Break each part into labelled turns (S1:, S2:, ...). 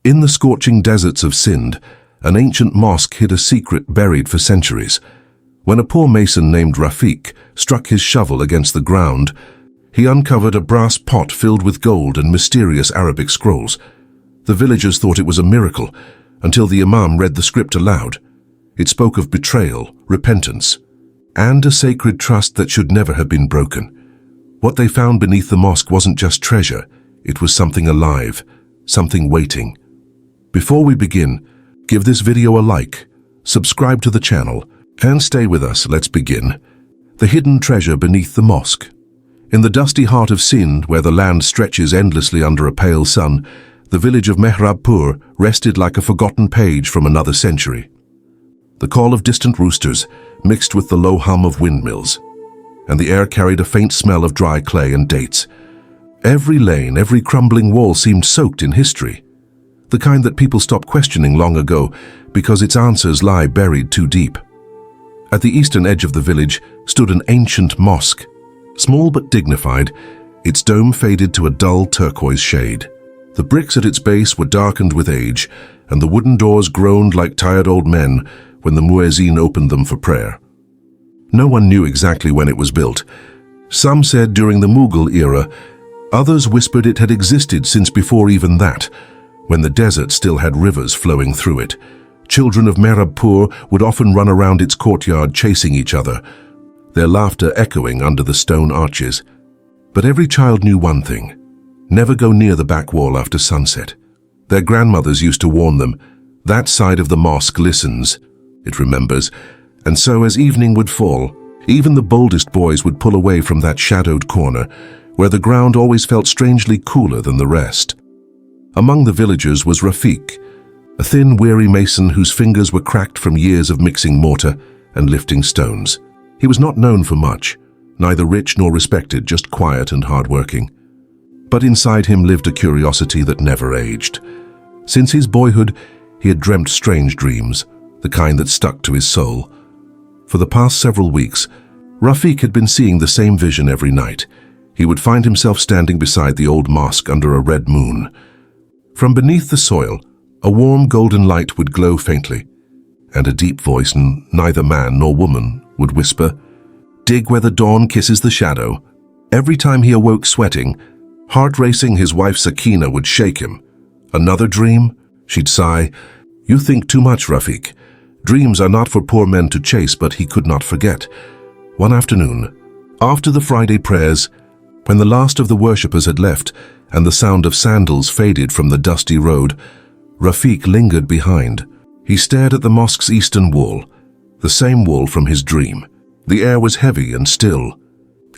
S1: In the scorching deserts of Sindh, an ancient mosque hid a secret buried for centuries. When a poor mason named Rafiq struck his shovel against the ground, he uncovered a brass pot filled with gold and mysterious Arabic scrolls. The villagers thought it was a miracle, until the Imam read the script aloud. It spoke of betrayal, repentance, and a sacred trust that should never have been broken. What they found beneath the mosque wasn't just treasure, it was something alive, something waiting. Before we begin, give this video a like, subscribe to the channel, and stay with us. Let's begin. The hidden treasure beneath the mosque. In the dusty heart of Sindh, where the land stretches endlessly under a pale sun, the village of Mehrabpur rested like a forgotten page from another century. The call of distant roosters mixed with the low hum of windmills, and the air carried a faint smell of dry clay and dates. Every lane, every crumbling wall seemed soaked in history, the kind that people stopped questioning long ago because its answers lie buried too deep. At the eastern edge of the village stood an ancient mosque. Small but dignified, its dome faded to a dull turquoise shade. The bricks at its base were darkened with age, and the wooden doors groaned like tired old men when the muezzin opened them for prayer. No one knew exactly when it was built. Some said during the Mughal era, others whispered it had existed since before even that, when the desert still had rivers flowing through it. Children of Mehrabpur would often run around its courtyard chasing each other, their laughter echoing under the stone arches. But every child knew one thing: never go near the back wall after sunset. Their grandmothers used to warn them, that side of the mosque listens, it remembers, and so as evening would fall, even the boldest boys would pull away from that shadowed corner, where the ground always felt strangely cooler than the rest. Among the villagers was Rafiq, a thin, weary mason whose fingers were cracked from years of mixing mortar and lifting stones. He was not known for much, neither rich nor respected, just quiet and hard-working. But inside him lived a curiosity that never aged. Since his boyhood, he had dreamt strange dreams, the kind that stuck to his soul. For the past several weeks, Rafiq had been seeing the same vision every night. He would find himself standing beside the old mosque under a red moon. From beneath the soil, a warm golden light would glow faintly, and a deep voice, neither man nor woman, would whisper, "Dig where the dawn kisses the shadow." Every time he awoke sweating, heart racing, his wife Sakina would shake him. "Another dream?" She'd sigh. "You think too much, Rafiq. Dreams are not for poor men to chase," but he could not forget. One afternoon, after the Friday prayers, when the last of the worshippers had left and the sound of sandals faded from the dusty road, Rafiq lingered behind. He stared at the mosque's eastern wall, the same wall from his dream. The air was heavy and still.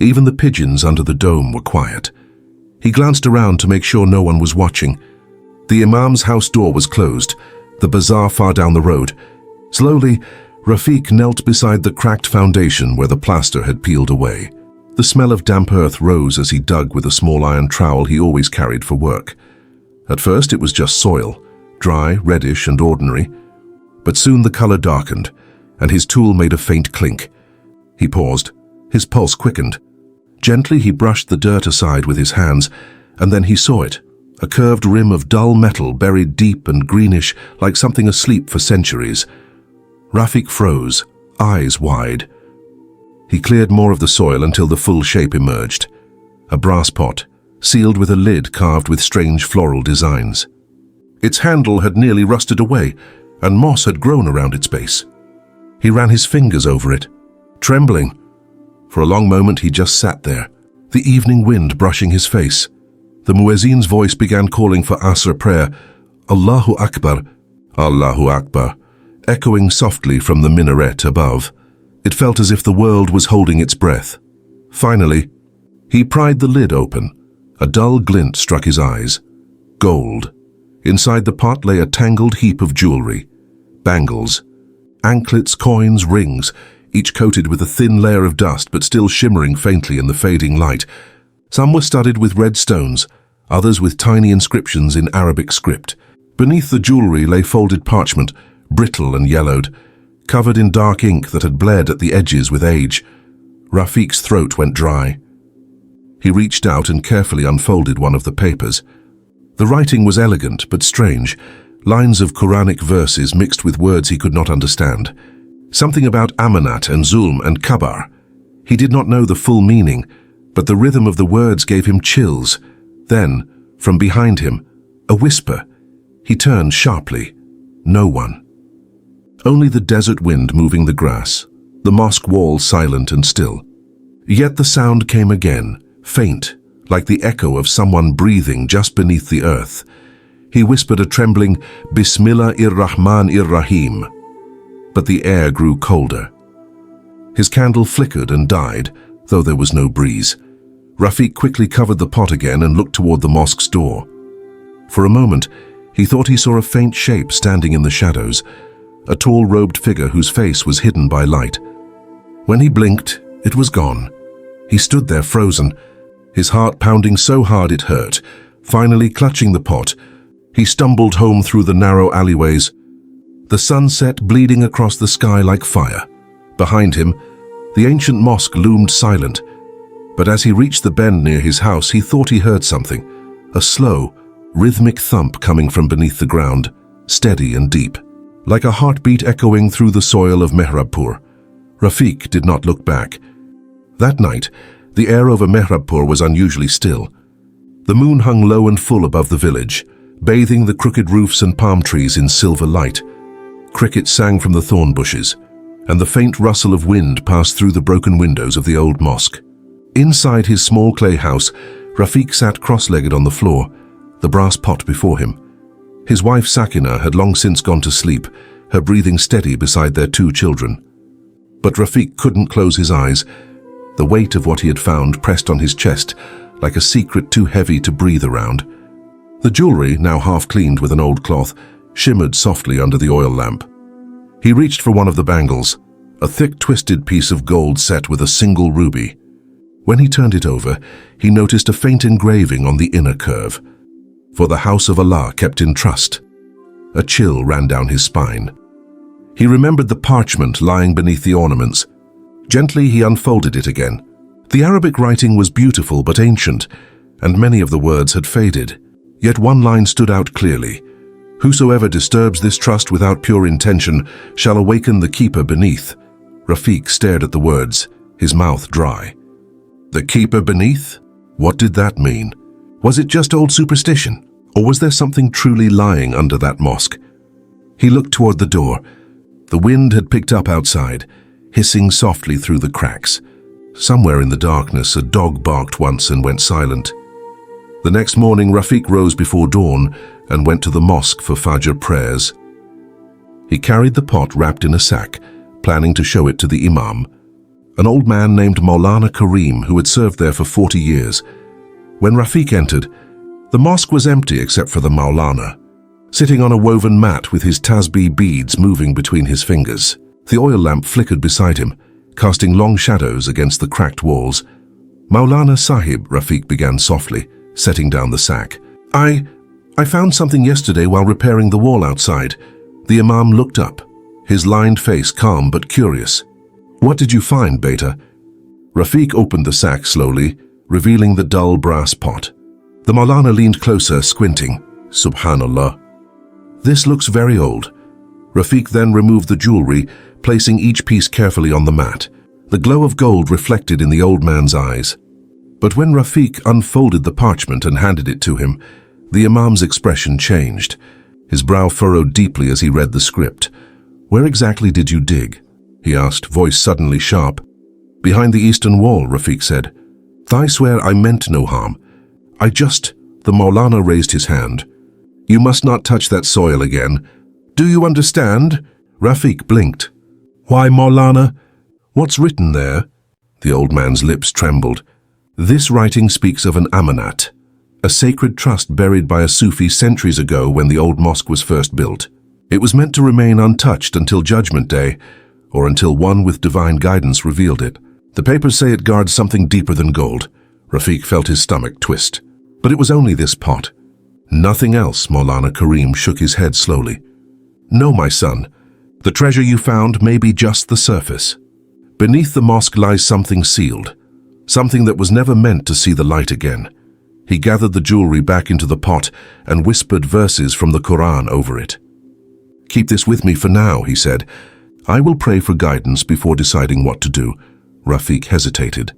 S1: Even the pigeons under the dome were quiet. He glanced around to make sure no one was watching. The Imam's house door was closed, the bazaar far down the road. Slowly, Rafiq knelt beside the cracked foundation where the plaster had peeled away. The smell of damp earth rose as he dug with a small iron trowel he always carried for work. At first it was just soil, dry, reddish, and ordinary. But soon the color darkened, and his tool made a faint clink. He paused. His pulse quickened. Gently he brushed the dirt aside with his hands, and then he saw it, a curved rim of dull metal buried deep and greenish like something asleep for centuries. Rafiq froze, eyes wide. He cleared more of the soil until the full shape emerged. A brass pot, sealed with a lid carved with strange floral designs. Its handle had nearly rusted away, and moss had grown around its base. He ran his fingers over it, trembling. For a long moment he just sat there, the evening wind brushing his face. The muezzin's voice began calling for Asr prayer, "Allahu Akbar, Allahu Akbar," echoing softly from the minaret above. It felt as if the world was holding its breath. Finally, he pried the lid open. A dull glint struck his eyes. Gold. Inside the pot lay a tangled heap of jewelry. Bangles, anklets, coins, rings, each coated with a thin layer of dust but still shimmering faintly in the fading light. Some were studded with red stones, others with tiny inscriptions in Arabic script. Beneath the jewelry lay folded parchment, brittle and yellowed, covered in dark ink that had bled at the edges with age. Rafiq's throat went dry. He reached out and carefully unfolded one of the papers. The writing was elegant but strange, lines of Quranic verses mixed with words he could not understand. Something about Amanat and Zulm and Kabar. He did not know the full meaning, but the rhythm of the words gave him chills. Then, from behind him, a whisper. He turned sharply. No one. Only the desert wind moving the grass, the mosque wall silent and still. Yet the sound came again, faint, like the echo of someone breathing just beneath the earth. He whispered a trembling, Bismillahir-Rahmanir-Rahim. But the air grew colder. His candle flickered and died, though there was no breeze. Rafiq quickly covered the pot again and looked toward the mosque's door. For a moment, he thought he saw a faint shape standing in the shadows, a tall robed figure whose face was hidden by light. When he blinked, it was gone. He stood there frozen, his heart pounding so hard it hurt. Finally clutching the pot, he stumbled home through the narrow alleyways. The sun set bleeding across the sky like fire. Behind him, the ancient mosque loomed silent. But as he reached the bend near his house, he thought he heard something. A slow, rhythmic thump coming from beneath the ground, steady and deep, like a heartbeat echoing through the soil of Mehrabpur. Rafiq did not look back. That night, the air over Mehrabpur was unusually still. The moon hung low and full above the village, bathing the crooked roofs and palm trees in silver light. Crickets sang from the thorn bushes, and the faint rustle of wind passed through the broken windows of the old mosque. Inside his small clay house, Rafiq sat cross-legged on the floor, the brass pot before him. His wife Sakina had long since gone to sleep, her breathing steady beside their 2 children. But Rafiq couldn't close his eyes. The weight of what he had found pressed on his chest, like a secret too heavy to breathe around. The jewelry, now half cleaned with an old cloth, shimmered softly under the oil lamp. He reached for one of the bangles, a thick twisted piece of gold set with a single ruby. When he turned it over, he noticed a faint engraving on the inner curve. For the house of Allah kept in trust. A chill ran down his spine. He remembered the parchment lying beneath the ornaments. Gently he unfolded it again. The Arabic writing was beautiful but ancient, and many of the words had faded. Yet one line stood out clearly. Whosoever disturbs this trust without pure intention shall awaken the keeper beneath. Rafiq stared at the words, his mouth dry. The keeper beneath? What did that mean? Was it just old superstition, or was there something truly lying under that mosque? He looked toward the door. The wind had picked up outside, hissing softly through the cracks. Somewhere in the darkness, a dog barked once and went silent. The next morning, Rafiq rose before dawn and went to the mosque for Fajr prayers. He carried the pot wrapped in a sack, planning to show it to the Imam, an old man named Maulana Karim who had served there for 40 years. When Rafiq entered, the mosque was empty except for the Maulana, sitting on a woven mat with his tasbih beads moving between his fingers. The oil lamp flickered beside him, casting long shadows against the cracked walls. Maulana Sahib, Rafiq began softly, setting down the sack. I found something yesterday while repairing the wall outside. The Imam looked up, his lined face calm but curious. What did you find, Beta? Rafiq opened the sack slowly, revealing the dull brass pot. The Maulana leaned closer, squinting. Subhanallah. This looks very old. Rafiq then removed the jewelry, placing each piece carefully on the mat. The glow of gold reflected in the old man's eyes. But when Rafiq unfolded the parchment and handed it to him, the Imam's expression changed. His brow furrowed deeply as he read the script. Where exactly did you dig? He asked, voice suddenly sharp. Behind the eastern wall, Rafiq said. I swear I meant no harm. The Maulana raised his hand. You must not touch that soil again. Do you understand? Rafiq blinked. Why, Maulana? What's written there? The old man's lips trembled. This writing speaks of an Amanat, a sacred trust buried by a Sufi centuries ago when the old mosque was first built. It was meant to remain untouched until Judgment Day, or until one with divine guidance revealed it. The papers say it guards something deeper than gold. Rafiq felt his stomach twist. But it was only this pot. Nothing else, Maulana Karim shook his head slowly. No, my son. The treasure you found may be just the surface. Beneath the mosque lies something sealed, something that was never meant to see the light again. He gathered the jewelry back into the pot and whispered verses from the Quran over it. "Keep this with me for now," he said. "I will pray for guidance before deciding what to do." Rafiq hesitated.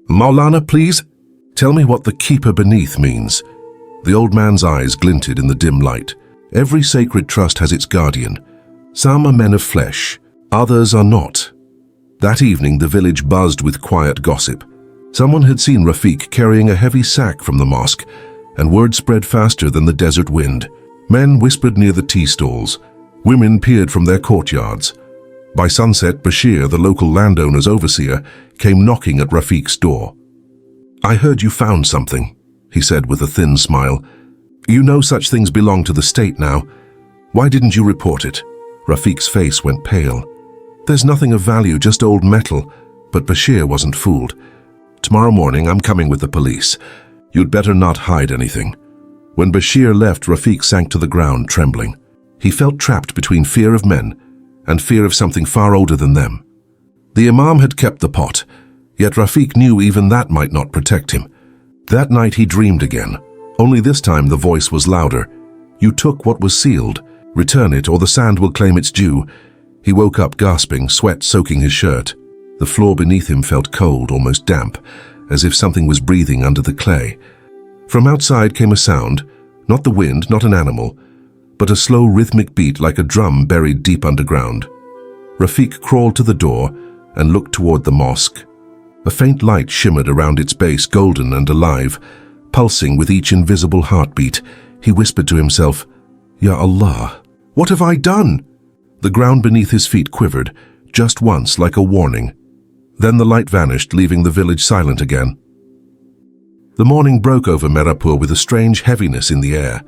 S1: "Maulana, please, tell me what the keeper beneath means." The old man's eyes glinted in the dim light. "Every sacred trust has its guardian. Some are men of flesh, others are not." That evening, the village buzzed with quiet gossip. Someone had seen Rafiq carrying a heavy sack from the mosque, and word spread faster than the desert wind. Men whispered near the tea stalls. Women peered from their courtyards. By sunset, Bashir, the local landowner's overseer, came knocking at Rafiq's door. "I heard you found something," he said with a thin smile. "You know such things belong to the state now. Why didn't you report it?" Rafiq's face went pale. "There's nothing of value, just old metal." But Bashir wasn't fooled. "Tomorrow morning I'm coming with the police. You'd better not hide anything." When Bashir left, Rafiq sank to the ground, trembling. He felt trapped between fear of men and fear of something far older than them. The Imam had kept the pot, yet Rafiq knew even that might not protect him. That night he dreamed again, only this time the voice was louder. "You took what was sealed. Return it, or the sand will claim its due." He woke up gasping, sweat soaking his shirt. The floor beneath him felt cold, almost damp, as if something was breathing under the clay. From outside came a sound, not the wind, not an animal, but a slow rhythmic beat like a drum buried deep underground. Rafiq crawled to the door and looked toward the mosque. A faint light shimmered around its base, golden and alive, pulsing with each invisible heartbeat. He whispered to himself, "Ya Allah, what have I done?" The ground beneath his feet quivered, just once, like a warning. Then the light vanished, leaving the village silent again. The morning broke over Merapur with a strange heaviness in the air.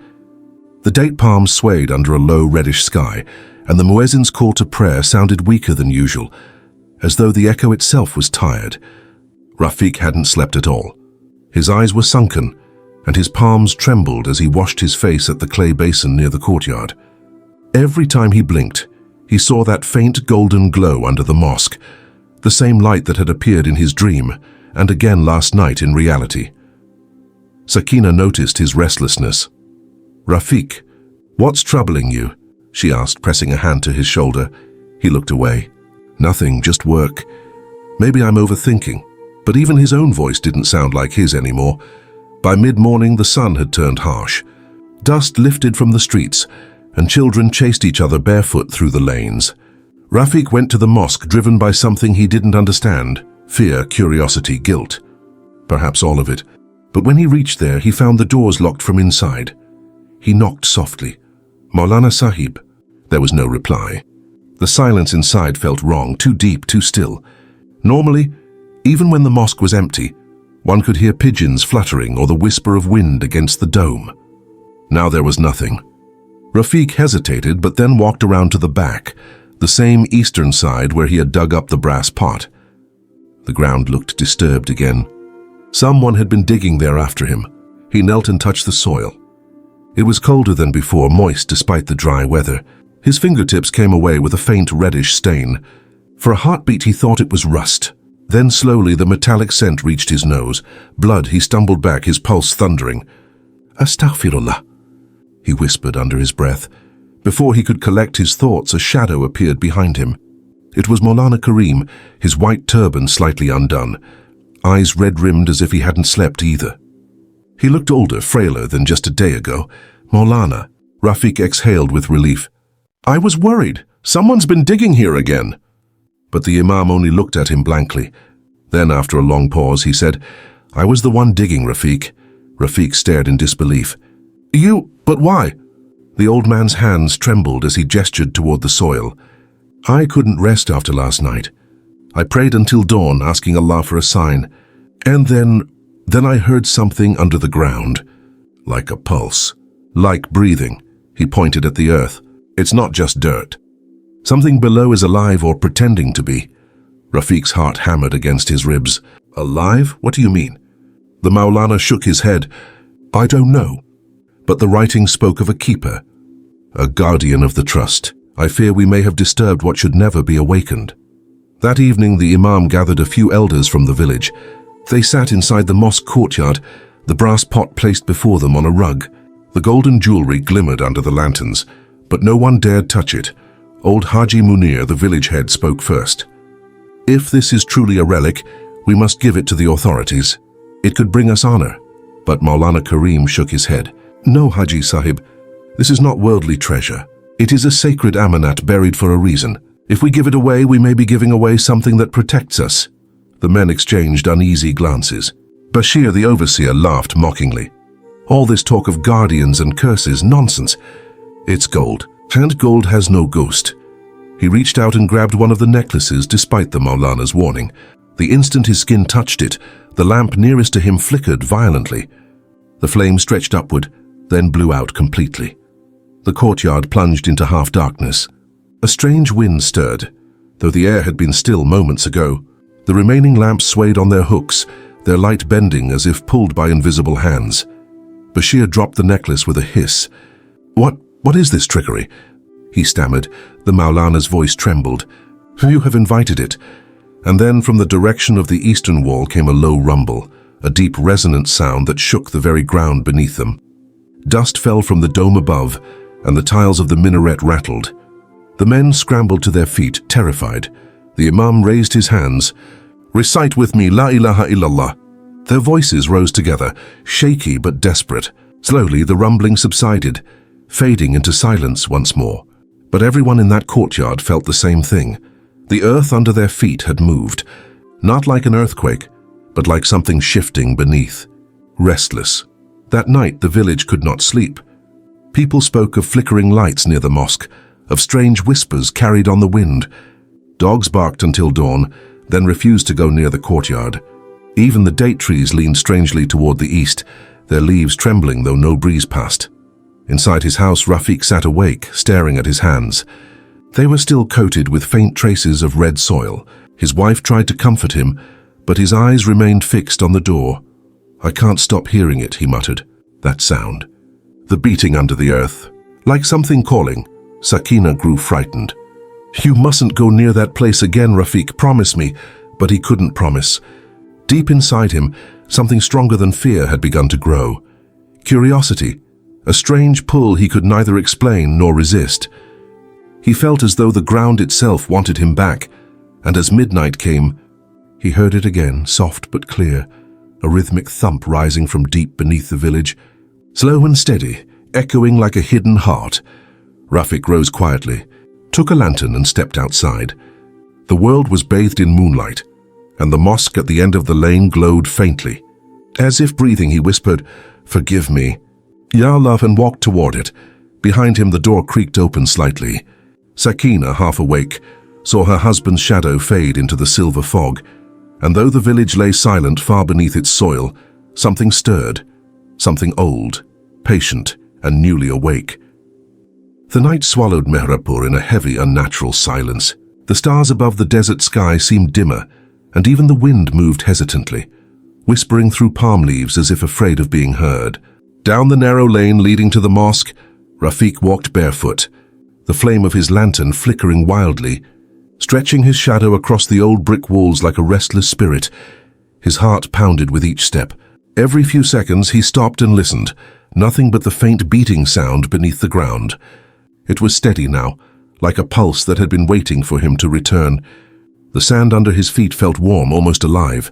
S1: The date palms swayed under a low reddish sky, and the muezzin's call to prayer sounded weaker than usual, as though the echo itself was tired. Rafiq hadn't slept at all. His eyes were sunken, and his palms trembled as he washed his face at the clay basin near the courtyard. Every time he blinked, he saw that faint golden glow under the mosque, the same light that had appeared in his dream, and again last night in reality. Sakina noticed his restlessness. "Rafiq, what's troubling you?" she asked, pressing a hand to his shoulder. He looked away. "Nothing, just work. Maybe I'm overthinking." But even his own voice didn't sound like his anymore. By mid-morning, the sun had turned harsh. Dust lifted from the streets, and children chased each other barefoot through the lanes. Rafiq went to the mosque driven by something he didn't understand: fear, curiosity, guilt. Perhaps all of it. But when he reached there, he found the doors locked from inside. He knocked softly. "Maulana Sahib." There was no reply. The silence inside felt wrong, too deep, too still. Normally, even when the mosque was empty, one could hear pigeons fluttering or the whisper of wind against the dome. Now there was nothing. Rafiq hesitated, but then walked around to the back, the same eastern side where he had dug up the brass pot. The ground looked disturbed again. Someone had been digging there after him. He knelt and touched the soil. It was colder than before, moist despite the dry weather. His fingertips came away with a faint reddish stain. For a heartbeat he thought it was rust. Then slowly the metallic scent reached his nose. Blood. He stumbled back, his pulse thundering. "Astaghfirullah," he whispered under his breath. Before he could collect his thoughts, a shadow appeared behind him. It was Maulana Karim, his white turban slightly undone, eyes red-rimmed as if he hadn't slept either. He looked older, frailer than just a day ago. "Maulana," Rafiq exhaled with relief. "I was worried. Someone's been digging here again." But the Imam only looked at him blankly. Then, after a long pause, he said, "I was the one digging, Rafiq." Rafiq stared in disbelief. "You? But why?" The old man's hands trembled as he gestured toward the soil. "I couldn't rest after last night. I prayed until dawn, asking Allah for a sign. And then I heard something under the ground, like a pulse, like breathing." He pointed at the earth. "It's not just dirt. Something below is alive or pretending to be." Rafiq's heart hammered against his ribs. "Alive? What do you mean?" The Maulana shook his head. "I don't know. But the writing spoke of a keeper, a guardian of the trust. I fear we may have disturbed what should never be awakened." That evening, the Imam gathered a few elders from the village. They sat inside the mosque courtyard, the brass pot placed before them on a rug. The golden jewelry glimmered under the lanterns, but no one dared touch it. Old Haji Munir, the village head, spoke first. "If this is truly a relic, we must give it to the authorities. It could bring us honor." But Maulana Karim shook his head. "No, Haji Sahib, this is not worldly treasure. It is a sacred Amanat buried for a reason. If we give it away, we may be giving away something that protects us." The men exchanged uneasy glances. Bashir, the overseer, laughed mockingly. "All this talk of guardians and curses, nonsense. It's gold, and gold has no ghost." He reached out and grabbed one of the necklaces despite the Maulana's warning. The instant his skin touched it, the lamp nearest to him flickered violently. The flame stretched upward, then blew out completely. The courtyard plunged into half-darkness. A strange wind stirred, though the air had been still moments ago. The remaining lamps swayed on their hooks, their light bending as if pulled by invisible hands. Bashir dropped the necklace with a hiss. What is this trickery?" he stammered. The Maulana's voice trembled. "You have invited it." And then from the direction of the eastern wall came a low rumble, a deep resonant sound that shook the very ground beneath them. Dust fell from the dome above, and the tiles of the minaret rattled. The men scrambled to their feet, terrified. The Imam raised his hands. "Recite with me, La ilaha illallah." Their voices rose together, shaky but desperate. Slowly the rumbling subsided, fading into silence once more. But everyone in that courtyard felt the same thing. The earth under their feet had moved, not like an earthquake, but like something shifting beneath. Restless. That night the village could not sleep. People spoke of flickering lights near the mosque, of strange whispers carried on the wind. Dogs barked until dawn, then refused to go near the courtyard. Even the date trees leaned strangely toward the east, their leaves trembling though no breeze passed. Inside his house, Rafiq sat awake, staring at his hands. They were still coated with faint traces of red soil. His wife tried to comfort him, but his eyes remained fixed on the door. "I can't stop hearing it," he muttered. That sound. The beating under the earth. Like something calling. Sakina grew frightened. "You mustn't go near that place again, Rafiq, promise me." But he couldn't promise. Deep inside him, something stronger than fear had begun to grow. Curiosity, a strange pull he could neither explain nor resist. He felt as though the ground itself wanted him back, and as midnight came, he heard it again, soft but clear, a rhythmic thump rising from deep beneath the village, slow and steady, echoing like a hidden heart. Rafiq rose quietly, took a lantern and stepped outside. The world was bathed in moonlight, and the mosque at the end of the lane glowed faintly. As if breathing, he whispered, "Forgive me." "Ya Allah," and walked toward it. Behind him the door creaked open slightly. Sakina, half awake, saw her husband's shadow fade into the silver fog, and though the village lay silent far beneath its soil, something stirred, something old, patient, and newly awake. The night swallowed Mehrapur in a heavy, unnatural silence. The stars above the desert sky seemed dimmer, and even the wind moved hesitantly, whispering through palm leaves as if afraid of being heard. Down the narrow lane leading to the mosque, Rafiq walked barefoot, the flame of his lantern flickering wildly, stretching his shadow across the old brick walls like a restless spirit. His heart pounded with each step. Every few seconds he stopped and listened, nothing but the faint beating sound beneath the ground. It was steady now, like a pulse that had been waiting for him to return. The sand under his feet felt warm, almost alive.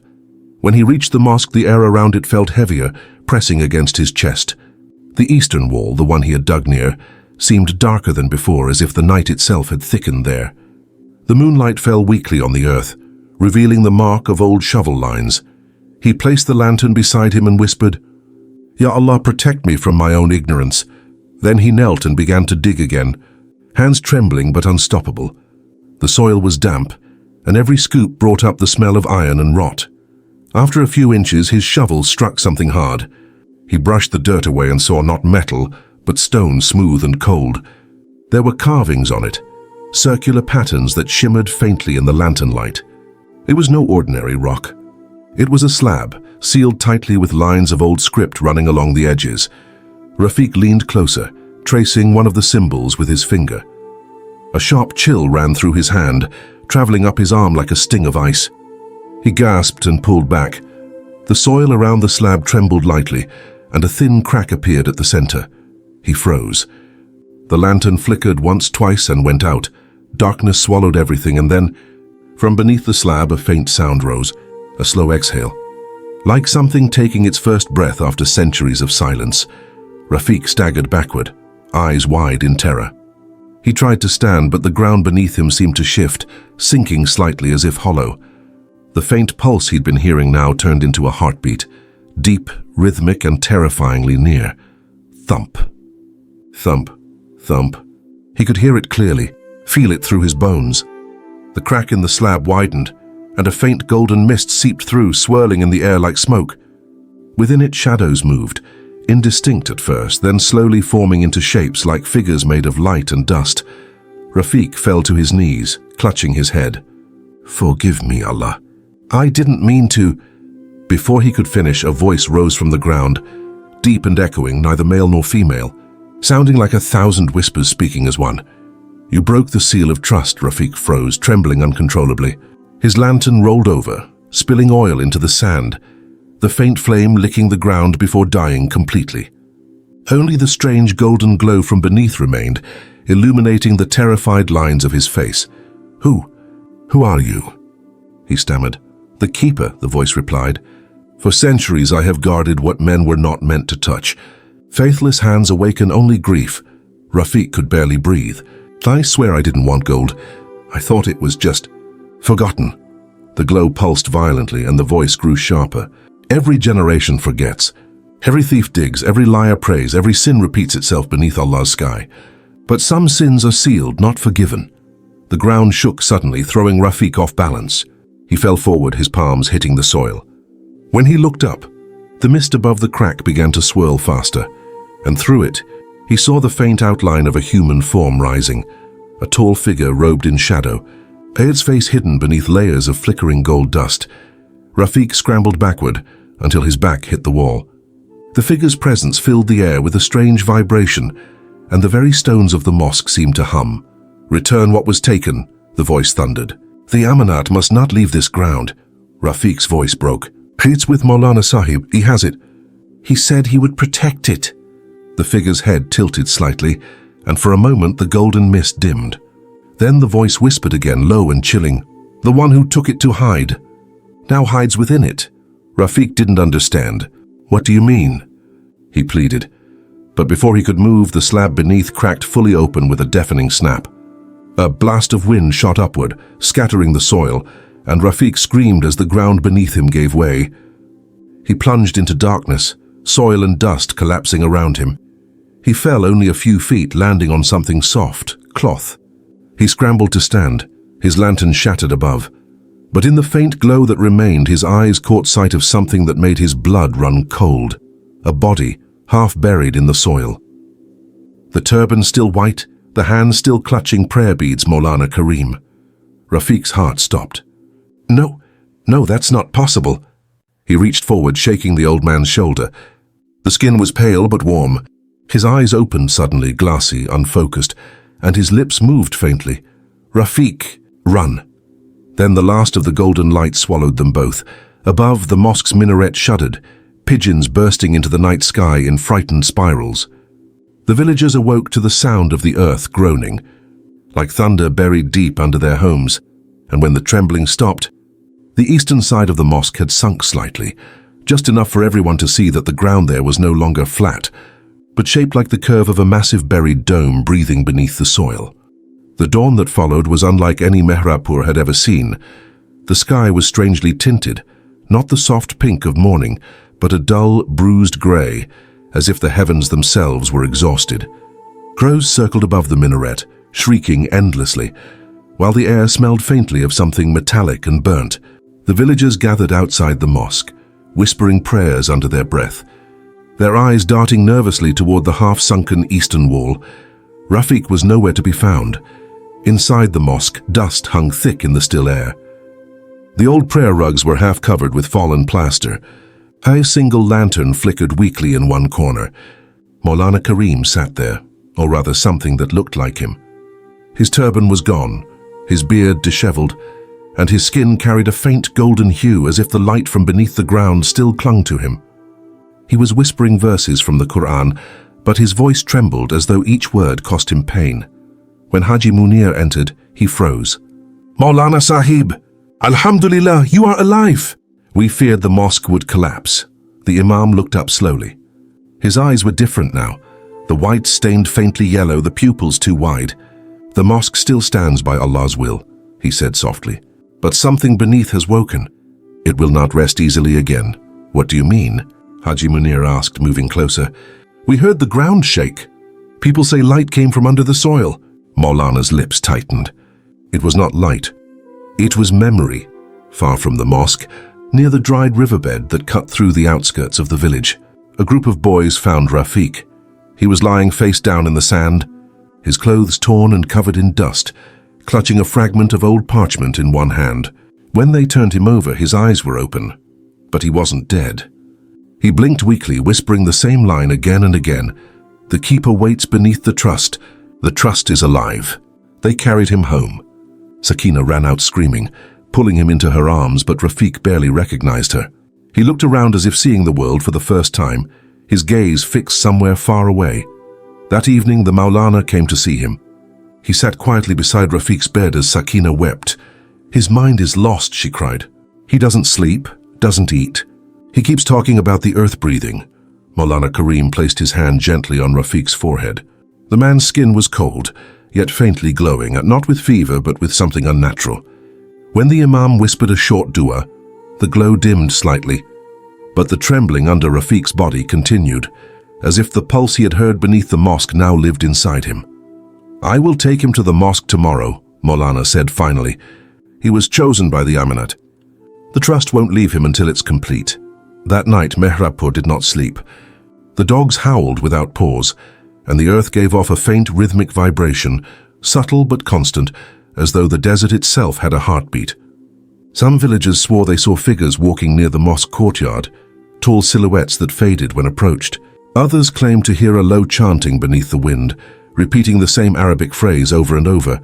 S1: When he reached the mosque, the air around it felt heavier, pressing against his chest. The eastern wall, the one he had dug near, seemed darker than before, as if the night itself had thickened there. The moonlight fell weakly on the earth, revealing the mark of old shovel lines. He placed the lantern beside him and whispered, "Ya Allah, protect me from my own ignorance." Then he knelt and began to dig again, hands trembling but unstoppable. The soil was damp, and every scoop brought up the smell of iron and rot. After a few inches, his shovel struck something hard. He brushed the dirt away and saw not metal, but stone smooth and cold. There were carvings on it, circular patterns that shimmered faintly in the lantern light. It was no ordinary rock. It was a slab, sealed tightly with lines of old script running along the edges. Rafiq leaned closer, tracing one of the symbols with his finger. A sharp chill ran through his hand, traveling up his arm like a sting of ice. He gasped and pulled back. The soil around the slab trembled lightly, and a thin crack appeared at the center. He froze. The lantern flickered once, twice, and went out. Darkness swallowed everything, and then, from beneath the slab, a faint sound rose, a slow exhale. Like something taking its first breath after centuries of silence. Rafiq staggered backward, eyes wide in terror. He tried to stand, but the ground beneath him seemed to shift, sinking slightly as if hollow. The faint pulse he'd been hearing now turned into a heartbeat, deep, rhythmic, and terrifyingly near. Thump. Thump. Thump. He could hear it clearly, feel it through his bones. The crack in the slab widened, and a faint golden mist seeped through, swirling in the air like smoke. Within it, shadows moved, indistinct at first, then slowly forming into shapes like figures made of light and dust. Rafiq fell to his knees, clutching his head. "Forgive me, Allah. I didn't mean to—" Before he could finish, a voice rose from the ground, deep and echoing, neither male nor female, sounding like 1,000 whispers speaking as one. "You broke the seal of trust." Rafiq froze, trembling uncontrollably. His lantern rolled over, spilling oil into the sand, the faint flame licking the ground before dying completely. Only the strange golden glow from beneath remained, illuminating the terrified lines of his face. Who are you?" he stammered. "The Keeper," the voice replied. "For centuries I have guarded what men were not meant to touch. Faithless hands awaken only grief." Rafiq could barely breathe. "I swear I didn't want gold. I thought it was just forgotten." The glow pulsed violently, and the voice grew sharper. "Every generation forgets. Every thief digs, every liar prays, every sin repeats itself beneath Allah's sky. But some sins are sealed, not forgiven." The ground shook suddenly, throwing Rafiq off balance. He fell forward, his palms hitting the soil. When he looked up, the mist above the crack began to swirl faster, and through it, he saw the faint outline of a human form rising, a tall figure robed in shadow, its face hidden beneath layers of flickering gold dust. Rafiq scrambled backward until his back hit the wall. The figure's presence filled the air with a strange vibration, and the very stones of the mosque seemed to hum. "Return what was taken," the voice thundered. "The Amanat must not leave this ground." Rafiq's voice broke. "It's with Maulana Sahib. He has it. He said he would protect it." The figure's head tilted slightly, and for a moment the golden mist dimmed. Then the voice whispered again, low and chilling. "The one who took it to hide now hides within it." Rafiq didn't understand. "What do you mean?" he pleaded. But before he could move, the slab beneath cracked fully open with a deafening snap. A blast of wind shot upward, scattering the soil, and Rafiq screamed as the ground beneath him gave way. He plunged into darkness, soil and dust collapsing around him. He fell only a few feet, landing on something soft, cloth. He scrambled to stand, his lantern shattered above. But in the faint glow that remained, his eyes caught sight of something that made his blood run cold. A body, half buried in the soil. The turban still white, the hands still clutching prayer beads. Maulana Karim. Rafiq's heart stopped. No, that's not possible." He reached forward, shaking the old man's shoulder. The skin was pale but warm. His eyes opened suddenly, glassy, unfocused, and his lips moved faintly. "Rafiq, run." Then the last of the golden light swallowed them both. Above, the mosque's minaret shuddered, pigeons bursting into the night sky in frightened spirals. The villagers awoke to the sound of the earth groaning, like thunder buried deep under their homes, and when the trembling stopped, the eastern side of the mosque had sunk slightly, just enough for everyone to see that the ground there was no longer flat, but shaped like the curve of a massive buried dome breathing beneath the soil. The dawn that followed was unlike any Mehrapur had ever seen. The sky was strangely tinted, not the soft pink of morning, but a dull, bruised grey, as if the heavens themselves were exhausted. Crows circled above the minaret, shrieking endlessly, while the air smelled faintly of something metallic and burnt. The villagers gathered outside the mosque, whispering prayers under their breath, their eyes darting nervously toward the half-sunken eastern wall. Rafiq was nowhere to be found. Inside the mosque, dust hung thick in the still air. The old prayer rugs were half covered with fallen plaster. A single lantern flickered weakly in one corner. Maulana Karim sat there, or rather something that looked like him. His turban was gone, his beard disheveled, and his skin carried a faint golden hue as if the light from beneath the ground still clung to him. He was whispering verses from the Quran, but his voice trembled as though each word cost him pain. When Haji Munir entered, he froze. "Maulana Sahib! Alhamdulillah, you are alive!" We feared the mosque would collapse. The Imam looked up slowly. His eyes were different now. The white stained faintly yellow, the pupils too wide. "The mosque still stands by Allah's will," he said softly. "But something beneath has woken. It will not rest easily again." "What do you mean?" Haji Munir asked, moving closer. "We heard the ground shake. People say light came from under the soil." Maulana's lips tightened. It was not light. It was memory. Far from the mosque, near the dried riverbed that cut through the outskirts of the village, a group of boys found Rafiq. He was lying face down in the sand, his clothes torn and covered in dust, clutching a fragment of old parchment in one hand. When they turned him over, his eyes were open, but he wasn't dead. He blinked weakly, whispering the same line again and again. "The keeper waits beneath the trust. The trust is alive." They carried him home. Sakina ran out screaming, pulling him into her arms, but Rafiq barely recognized her. He looked around as if seeing the world for the first time, his gaze fixed somewhere far away. That evening, the Maulana came to see him. He sat quietly beside Rafiq's bed as Sakina wept. "His mind is lost," she cried. "He doesn't sleep, doesn't eat. He keeps talking about the earth breathing." Maulana Karim placed his hand gently on Rafiq's forehead. The man's skin was cold, yet faintly glowing, not with fever but with something unnatural. When the Imam whispered a short dua, the glow dimmed slightly, but the trembling under Rafiq's body continued, as if the pulse he had heard beneath the mosque now lived inside him. "I will take him to the mosque tomorrow," Maulana said finally. "He was chosen by the Amanat. The trust won't leave him until it's complete." That night, Mehrabpur did not sleep. The dogs howled without pause, and the earth gave off a faint rhythmic vibration, subtle but constant, as though the desert itself had a heartbeat. Some villagers swore they saw figures walking near the mosque courtyard, tall silhouettes that faded when approached. Others claimed to hear a low chanting beneath the wind, repeating the same Arabic phrase over and over.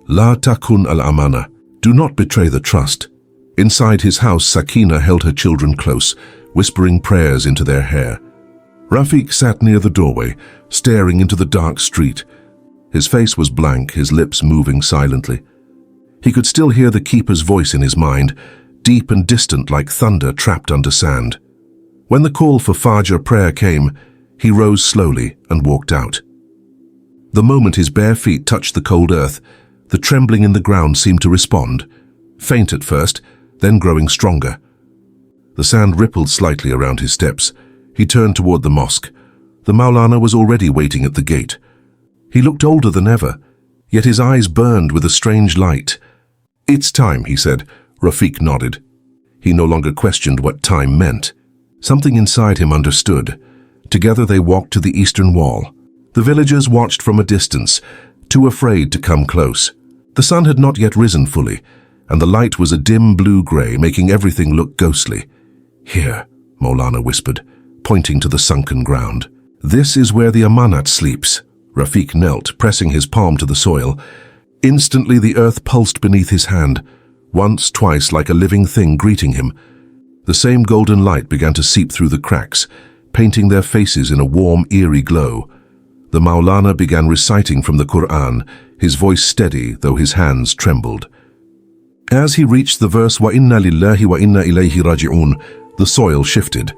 S1: "La takun al-amana," do not betray the trust. Inside his house, Sakina held her children close, whispering prayers into their hair. Rafiq sat near the doorway, staring into the dark street. His face was blank, his lips moving silently. He could still hear the keeper's voice in his mind, deep and distant like thunder trapped under sand. When the call for Fajr prayer came, he rose slowly and walked out. The moment his bare feet touched the cold earth, the trembling in the ground seemed to respond, faint at first, then growing stronger. The sand rippled slightly around his steps. He turned toward the mosque. The Maulana was already waiting at the gate. He looked older than ever, yet his eyes burned with a strange light. "It's time," he said. Rafiq nodded. He no longer questioned what time meant. Something inside him understood. Together they walked to the eastern wall. The villagers watched from a distance, too afraid to come close. The sun had not yet risen fully, and the light was a dim blue-gray, making everything look ghostly. "Here," Maulana whispered, pointing to the sunken ground. "This is where the Amanat sleeps." Rafiq knelt, pressing his palm to the soil. Instantly the earth pulsed beneath his hand, once, twice, like a living thing greeting him. The same golden light began to seep through the cracks, painting their faces in a warm, eerie glow. The Maulana began reciting from the Quran, his voice steady, though his hands trembled. As he reached the verse, "Wa inna lillahi wa inna ilayhi raji'un," the soil shifted.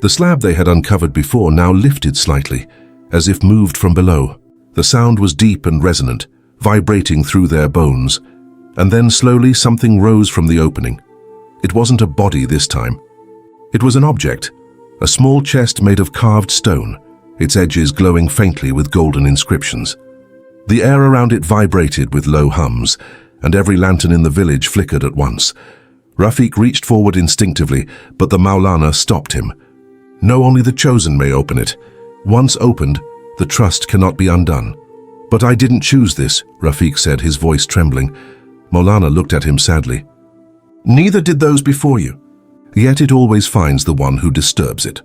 S1: The slab they had uncovered before now lifted slightly, as if moved from below. The sound was deep and resonant, vibrating through their bones. And then slowly something rose from the opening. It wasn't a body this time. It was an object, a small chest made of carved stone, its edges glowing faintly with golden inscriptions. The air around it vibrated with low hums, and every lantern in the village flickered at once. Rafiq reached forward instinctively, but the Maulana stopped him. "No, only the chosen may open it. Once opened, the trust cannot be undone." "But I didn't choose this," Rafiq said, his voice trembling. Maulana looked at him sadly. "Neither did those before you. Yet it always finds the one who disturbs it."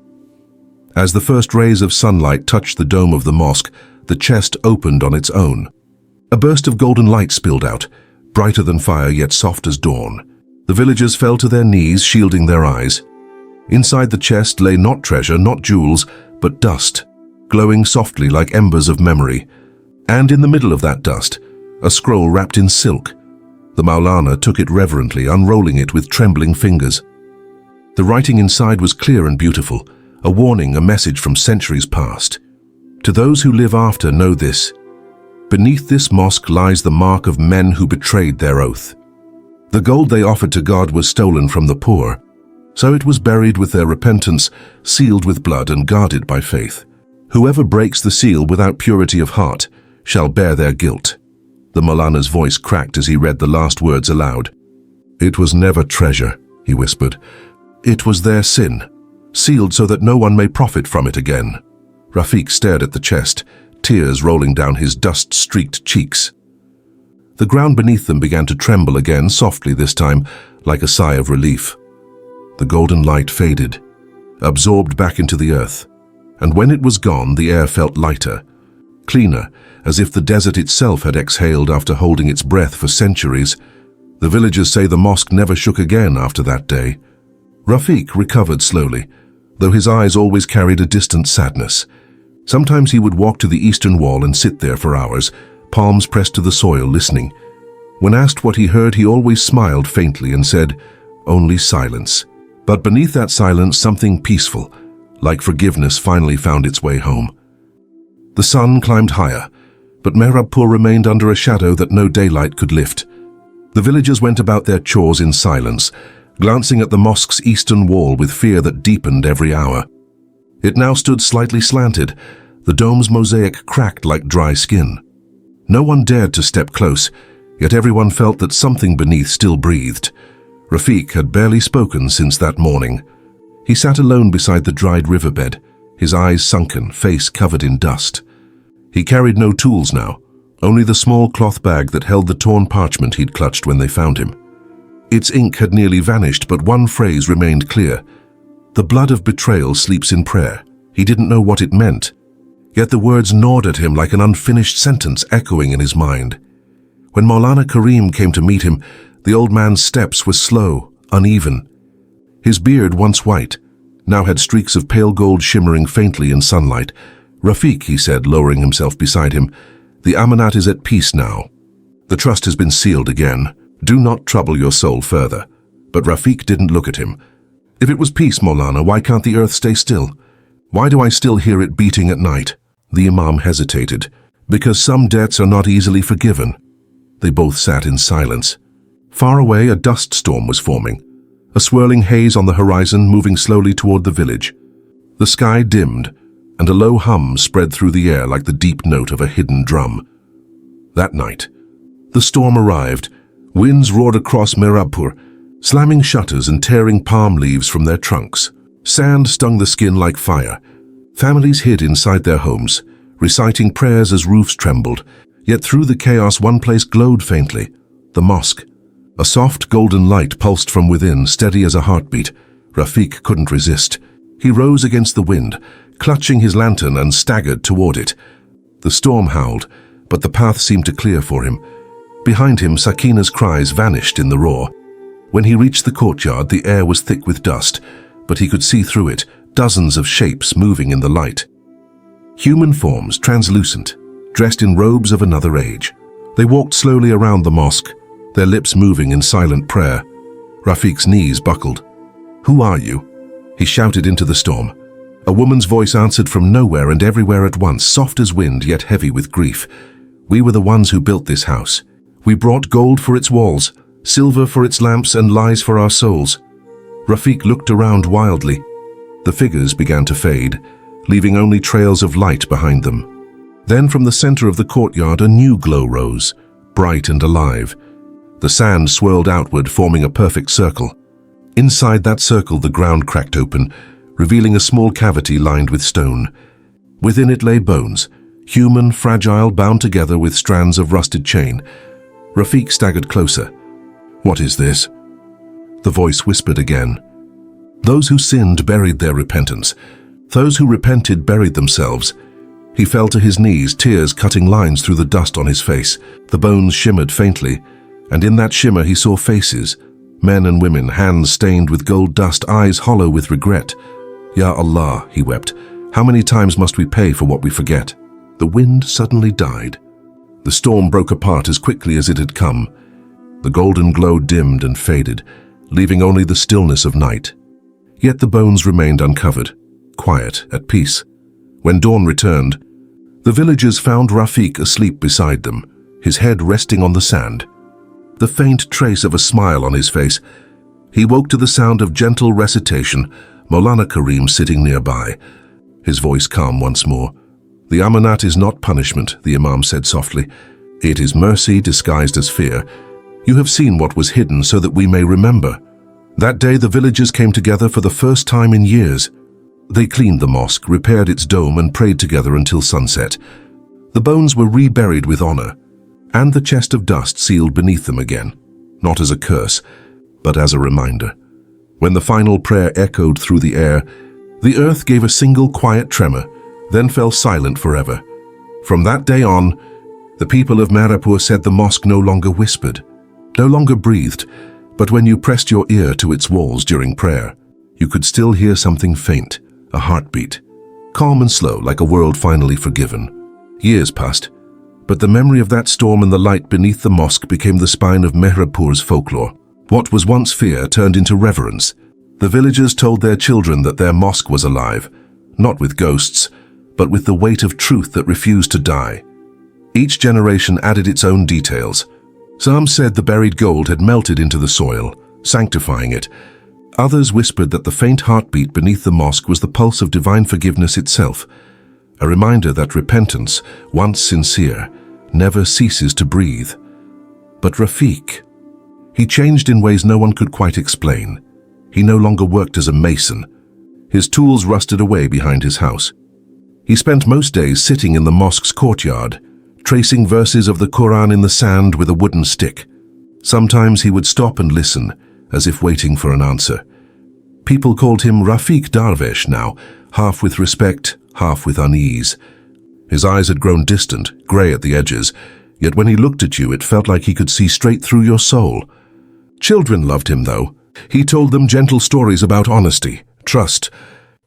S1: As the first rays of sunlight touched the dome of the mosque, the chest opened on its own. A burst of golden light spilled out, brighter than fire yet soft as dawn. The villagers fell to their knees, shielding their eyes. Inside the chest lay not treasure, not jewels, but dust, glowing softly like embers of memory. And in the middle of that dust, a scroll wrapped in silk. The Maulana took it reverently, unrolling it with trembling fingers. The writing inside was clear and beautiful, a warning, a message from centuries past. To those who live after, know this. Beneath this mosque lies the mark of men who betrayed their oath. The gold they offered to God was stolen from the poor, so it was buried with their repentance, sealed with blood and guarded by faith. Whoever breaks the seal without purity of heart shall bear their guilt. The Maulana's voice cracked as he read the last words aloud. It was never treasure, he whispered. It was their sin, sealed so that no one may profit from it again. Rafiq stared at the chest, tears rolling down his dust-streaked cheeks. The ground beneath them began to tremble again, softly this time, like a sigh of relief. The golden light faded, absorbed back into the earth, and when it was gone, the air felt lighter, cleaner, as if the desert itself had exhaled after holding its breath for centuries. The villagers say the mosque never shook again after that day. Rafiq recovered slowly, though his eyes always carried a distant sadness. Sometimes he would walk to the eastern wall and sit there for hours, palms pressed to the soil, listening. When asked what he heard, he always smiled faintly and said, "Only silence." But beneath that silence, something peaceful, like forgiveness, finally found its way home. The sun climbed higher, but Mehrabpur remained under a shadow that no daylight could lift. The villagers went about their chores in silence, glancing at the mosque's eastern wall with fear that deepened every hour. It now stood slightly slanted, the dome's mosaic cracked like dry skin. No one dared to step close, yet everyone felt that something beneath still breathed. Rafiq had barely spoken since that morning. He sat alone beside the dried riverbed, his eyes sunken, face covered in dust. He carried no tools now, only the small cloth bag that held the torn parchment he'd clutched when they found him. Its ink had nearly vanished, but one phrase remained clear. The blood of betrayal sleeps in prayer. He didn't know what it meant, yet the words gnawed at him like an unfinished sentence echoing in his mind. When Maulana Karim came to meet him, the old man's steps were slow, uneven. His beard, once white, now had streaks of pale gold shimmering faintly in sunlight. "Rafiq," he said, lowering himself beside him, "the Amanat is at peace now. The trust has been sealed again. Do not trouble your soul further." But Rafiq didn't look at him. "If it was peace, Maulana, why can't the earth stay still? Why do I still hear it beating at night?" The Imam hesitated. "Because some debts are not easily forgiven." They both sat in silence. Far away, a dust storm was forming, a swirling haze on the horizon moving slowly toward the village. The sky dimmed, and a low hum spread through the air like the deep note of a hidden drum. That night, the storm arrived. Winds roared across Mehrabpur, slamming shutters and tearing palm leaves from their trunks. Sand stung the skin like fire. Families hid inside their homes, reciting prayers as roofs trembled. Yet through the chaos, one place glowed faintly, the mosque. A soft golden light pulsed from within, steady as a heartbeat. Rafiq couldn't resist. He rose against the wind, clutching his lantern, and staggered toward it. The storm howled, but the path seemed to clear for him. Behind him, Sakina's cries vanished in the roar. When he reached the courtyard, the air was thick with dust, but he could see through it, dozens of shapes moving in the light. Human forms, translucent, dressed in robes of another age. They walked slowly around the mosque, their lips moving in silent prayer. Rafiq's knees buckled. "Who are you?" he shouted into the storm. A woman's voice answered from nowhere and everywhere at once, soft as wind yet heavy with grief. "We were the ones who built this house. We brought gold for its walls, silver for its lamps, and lies for our souls." Rafiq looked around wildly. The figures began to fade, leaving only trails of light behind them. Then from the center of the courtyard, a new glow rose, bright and alive. The sand swirled outward, forming a perfect circle. Inside that circle, the ground cracked open, revealing a small cavity lined with stone. Within it lay bones, human, fragile, bound together with strands of rusted chain. Rafiq staggered closer. "What is this?" The voice whispered again. "Those who sinned buried their repentance. Those who repented buried themselves." He fell to his knees, tears cutting lines through the dust on his face. The bones shimmered faintly, And in that shimmer he saw faces, men and women, hands stained with gold dust, eyes hollow with regret. Ya Allah, he wept, how many times must we pay for what we forget? The wind suddenly died. The storm broke apart as quickly as it had come. The golden glow dimmed and faded, leaving only the stillness of night. Yet the bones remained uncovered, quiet, at peace. When dawn returned, the villagers found Rafiq asleep beside them, his head resting on the sand. The faint trace of a smile on his face. He woke to the sound of gentle recitation, Maulana Karim sitting nearby, his voice calm once more. The Amanat is not punishment, the Imam said softly. It is mercy disguised as fear. You have seen what was hidden so that we may remember. That day the villagers came together for the first time in years. They cleaned the mosque, repaired its dome, and prayed together until sunset. The bones were reburied with honor, and the chest of dust sealed beneath them again, not as a curse, but as a reminder. When the final prayer echoed through the air, the earth gave a single quiet tremor, then fell silent forever. From that day on, the people of Mehrapur said the mosque no longer whispered, no longer breathed, but when you pressed your ear to its walls during prayer, you could still hear something faint, a heartbeat, calm and slow like a world finally forgiven. Years passed, but the memory of that storm and the light beneath the mosque became the spine of Mehrapur's folklore. What was once fear turned into reverence. The villagers told their children that their mosque was alive, not with ghosts, but with the weight of truth that refused to die. Each generation added its own details. Some said the buried gold had melted into the soil, sanctifying it. Others whispered that the faint heartbeat beneath the mosque was the pulse of divine forgiveness itself, a reminder that repentance, once sincere, never ceases to breathe. But Rafiq, he changed in ways no one could quite explain. He no longer worked as a mason. His tools rusted away behind his house. He spent most days sitting in the mosque's courtyard, tracing verses of the Quran in the sand with a wooden stick. Sometimes he would stop and listen, as if waiting for an answer. People called him Rafiq Darvesh now, half with respect, half with unease. His eyes had grown distant, grey at the edges, yet when he looked at you it felt like he could see straight through your soul. Children loved him, though. He told them gentle stories about honesty, trust,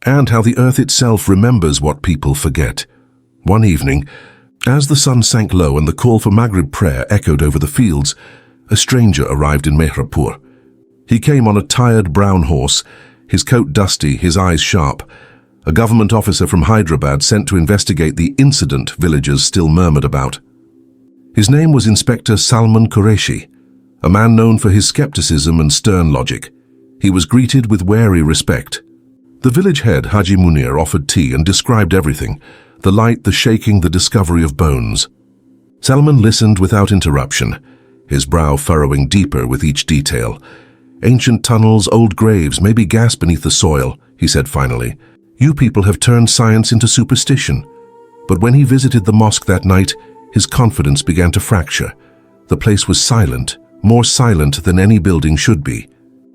S1: and how the earth itself remembers what people forget. One evening, as the sun sank low and the call for Maghrib prayer echoed over the fields, a stranger arrived in Mehrapur. He came on a tired brown horse, his coat dusty, his eyes sharp. A government officer from Hyderabad sent to investigate the incident villagers still murmured about. His name was Inspector Salman Qureshi, a man known for his skepticism and stern logic. He was greeted with wary respect. The village head, Haji Munir, offered tea and described everything, the light, the shaking, the discovery of bones. Salman listened without interruption, his brow furrowing deeper with each detail. Ancient tunnels, old graves, maybe gas beneath the soil, he said finally. You people have turned science into superstition. But when he visited the mosque that night, his confidence began to fracture. The place was silent, more silent than any building should be.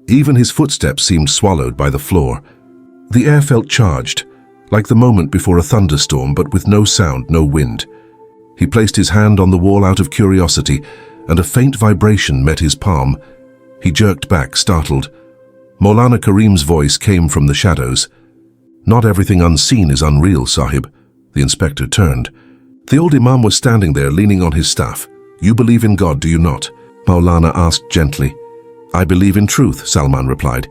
S1: Even his footsteps seemed swallowed by the floor. The air felt charged, like the moment before a thunderstorm, but with no sound, no wind. He placed his hand on the wall out of curiosity, and a faint vibration met his palm. He jerked back, startled. Maulana Karim's voice came from the shadows. Not everything unseen is unreal, Sahib. The inspector turned. The old Imam was standing there, leaning on his staff. You believe in God, do you not? Maulana asked gently. I believe in truth, Salman replied.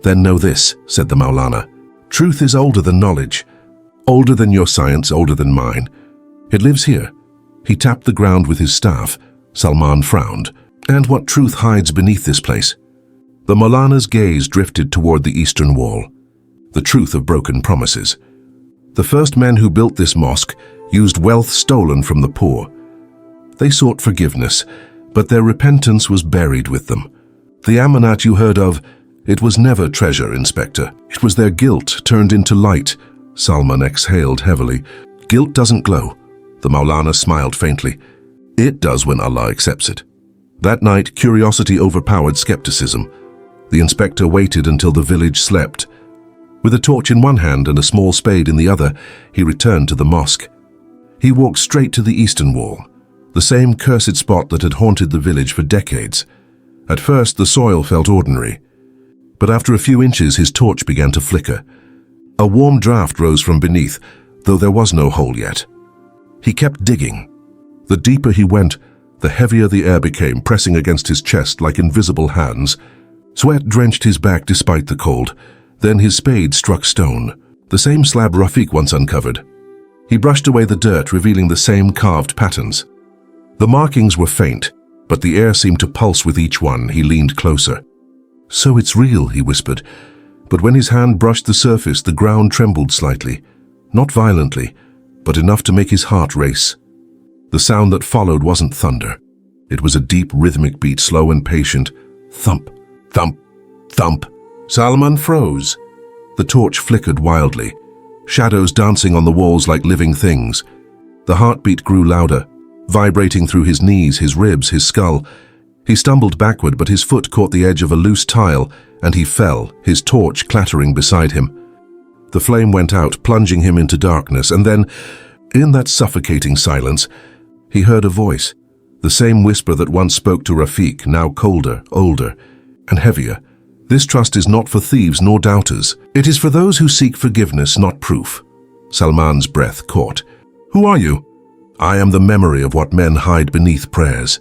S1: Then know this, said the Maulana. Truth is older than knowledge, older than your science, older than mine. It lives here. He tapped the ground with his staff. Salman frowned. And what truth hides beneath this place? The Maulana's gaze drifted toward the eastern wall. The truth of broken promises. The first men who built this mosque used wealth stolen from the poor. They sought forgiveness, but their repentance was buried with them. The Amanat you heard of, it was never treasure, Inspector. It was their guilt turned into light. Salman exhaled heavily. Guilt doesn't glow. The Maulana smiled faintly. It does when Allah accepts it. That night, curiosity overpowered skepticism. The inspector waited until the village slept. With a torch in one hand and a small spade in the other, he returned to the mosque. He walked straight to the eastern wall. the same cursed spot that had haunted the village for decades. At first, the soil felt ordinary, but after a few inches, his torch began to flicker. A warm draft rose from beneath, though there was no hole yet. He kept digging. The deeper he went, the heavier the air became, pressing against his chest like invisible hands. Sweat drenched his back despite the cold. Then his spade struck stone, the same slab Rafiq once uncovered. He brushed away the dirt, revealing the same carved patterns. The markings were faint, but the air seemed to pulse with each one. He leaned closer. "So it's real," he whispered. But when his hand brushed the surface, the ground trembled slightly. Not violently, but enough to make his heart race. The sound that followed wasn't thunder. It was a deep, rhythmic beat, slow and patient. Thump, thump, thump. Salman froze. The torch flickered wildly, shadows dancing on the walls like living things. The heartbeat grew louder, vibrating through his knees, his ribs, his skull. He stumbled backward, but his foot caught the edge of a loose tile, and he fell, his torch clattering beside him. The flame went out, plunging him into darkness, and then, in that suffocating silence, he heard a voice, the same whisper that once spoke to Rafiq, now colder, older, and heavier. "This trust is not for thieves nor doubters. It is for those who seek forgiveness, not proof." Salman's breath caught. "Who are you?" "I am the memory of what men hide beneath prayers."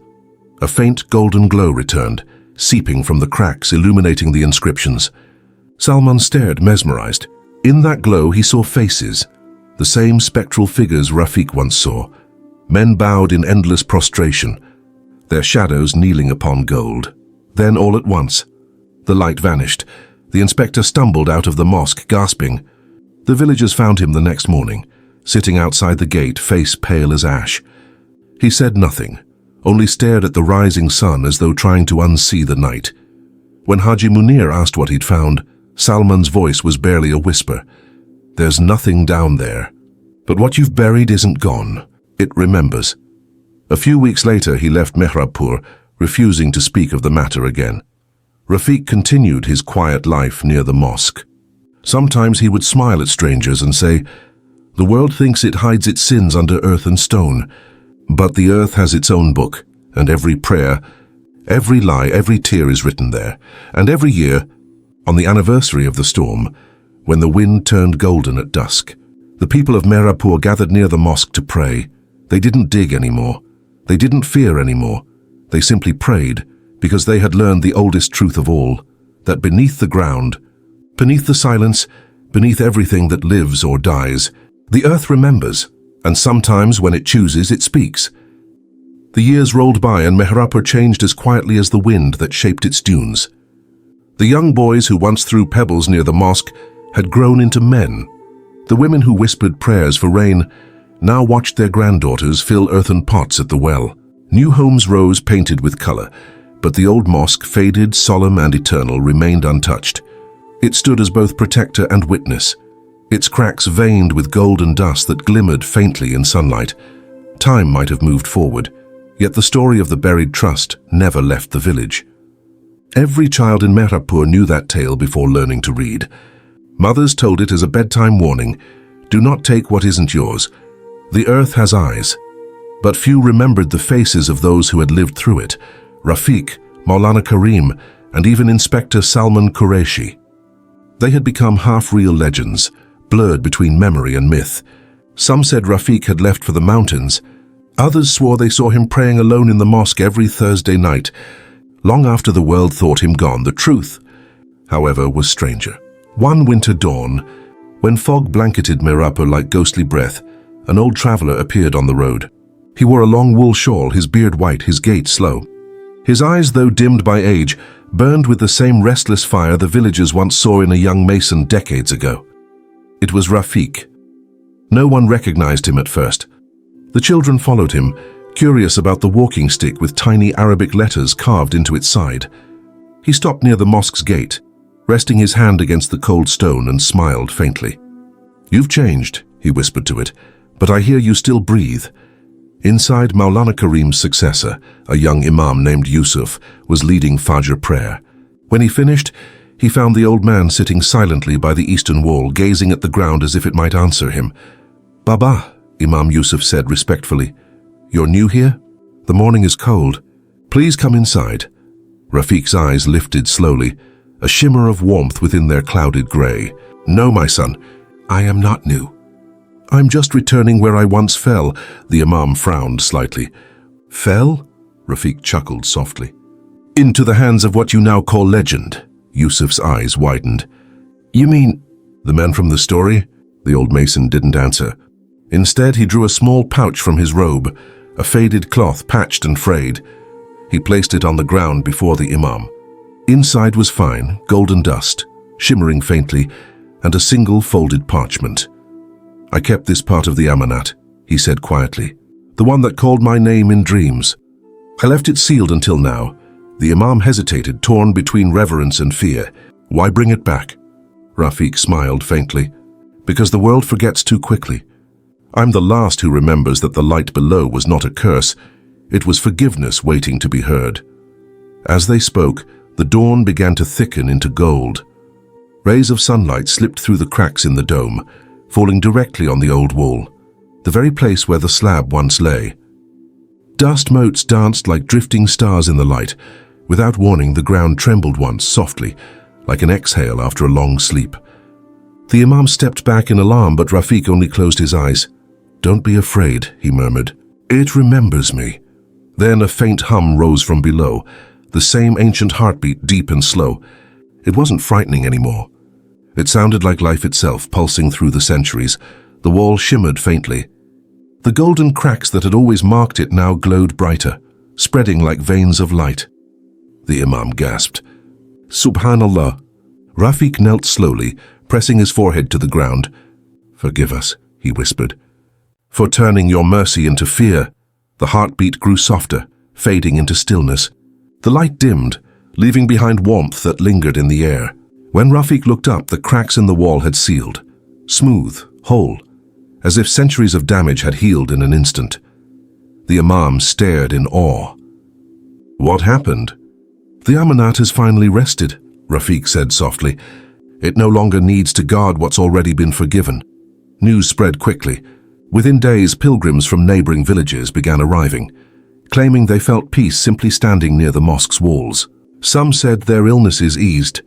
S1: A faint golden glow returned, seeping from the cracks, illuminating the inscriptions. Salman stared, mesmerized. In that glow he saw faces, the same spectral figures Rafiq once saw. Men bowed in endless prostration, their shadows kneeling upon gold. Then all at once, the light vanished. The inspector stumbled out of the mosque, gasping. The villagers found him the next morning, sitting outside the gate, face pale as ash. He said nothing, only stared at the rising sun as though trying to unsee the night. When Haji Munir asked what he'd found, Salman's voice was barely a whisper. "There's nothing down there. But what you've buried isn't gone. It remembers." A few weeks later, he left Mehrabpur, refusing to speak of the matter again. Rafiq continued his quiet life near the mosque. Sometimes he would smile at strangers and say, "The world thinks it hides its sins under earth and stone, but the earth has its own book, and every prayer, every lie, every tear is written there. And every year, on the anniversary of the storm, when the wind turned golden at dusk, the people of Mehrabpur gathered near the mosque to pray. They didn't dig anymore. They didn't fear anymore. They simply prayed, because they had learned the oldest truth of all, that beneath the ground, beneath the silence, beneath everything that lives or dies, the earth remembers, and sometimes when it chooses, it speaks." The years rolled by and Mehrabpur changed as quietly as the wind that shaped its dunes. The young boys who once threw pebbles near the mosque had grown into men. The women who whispered prayers for rain now watched their granddaughters fill earthen pots at the well. New homes rose, painted with color, but the old mosque, faded, solemn and eternal, remained untouched. It stood as both protector and witness, its cracks veined with golden dust that glimmered faintly in sunlight. Time might have moved forward, yet the story of the buried trust never left the village. Every child in Mehrabpur knew that tale before learning to read. Mothers told it as a bedtime warning, "Do not take what isn't yours. The earth has eyes." But few remembered the faces of those who had lived through it. Rafiq, Maulana Karim, and even Inspector Salman Qureshi. They had become half-real legends, blurred between memory and myth. Some said Rafiq had left for the mountains. Others swore they saw him praying alone in the mosque every Thursday night. Long after the world thought him gone, the truth, however, was stranger. One winter dawn, when fog blanketed Mehrabpur like ghostly breath, an old traveler appeared on the road. He wore a long wool shawl, his beard white, his gait slow. His eyes, though dimmed by age, burned with the same restless fire the villagers once saw in a young mason decades ago. It was Rafiq. No one recognized him at first. The children followed him, curious about the walking stick with tiny Arabic letters carved into its side. He stopped near the mosque's gate, resting his hand against the cold stone, and smiled faintly. "You've changed," he whispered to it, "but I hear you still breathe." Inside, Maulana Karim's successor, a young Imam named Yusuf, was leading Fajr prayer. When he finished, he found the old man sitting silently by the eastern wall, gazing at the ground as if it might answer him. "Baba," Imam Yusuf said respectfully, "you're new here?" The morning is cold. Please come inside." Rafiq's eyes lifted slowly, a shimmer of warmth within their clouded grey. "No, my son, I am not new. I'm just returning where I once fell." The Imam frowned slightly. "Fell?" Rafiq chuckled softly. "Into the hands of what you now call legend." Yusuf's eyes widened. "You mean the man from the story?" The old mason didn't answer. Instead, he drew a small pouch from his robe, a faded cloth patched and frayed. He placed it on the ground before the Imam. Inside was fine, golden dust, shimmering faintly, and a single folded parchment. "I kept this part of the Amanat," he said quietly, "the one that called my name in dreams. I left it sealed until now." The Imam hesitated, torn between reverence and fear. "Why bring it back?" Rafiq smiled faintly. "Because the world forgets too quickly. I'm the last who remembers that the light below was not a curse. It was forgiveness waiting to be heard." As they spoke, the dawn began to thicken into gold. Rays of sunlight slipped through the cracks in the dome, falling directly on the old wall, the very place where the slab once lay. Dust motes danced like drifting stars in the light. Without warning, the ground trembled once, softly, like an exhale after a long sleep. The Imam stepped back in alarm, but Rafiq only closed his eyes. "Don't be afraid," he murmured. "It remembers me." Then a faint hum rose from below, the same ancient heartbeat, deep and slow. It wasn't frightening anymore. It sounded like life itself, pulsing through the centuries. The wall shimmered faintly. The golden cracks that had always marked it now glowed brighter, spreading like veins of light. The Imam gasped. "Subhanallah." Rafiq knelt slowly, pressing his forehead to the ground. "Forgive us," he whispered, "for turning your mercy into fear." The heartbeat grew softer, fading into stillness. The light dimmed, leaving behind warmth that lingered in the air. When Rafiq looked up, the cracks in the wall had sealed, smooth, whole, as if centuries of damage had healed in an instant. The Imam stared in awe. "What happened?" "The Amanat has finally rested," Rafiq said softly. "It no longer needs to guard what's already been forgiven." News spread quickly. Within days, pilgrims from neighboring villages began arriving, claiming they felt peace simply standing near the mosque's walls. Some said their illnesses eased.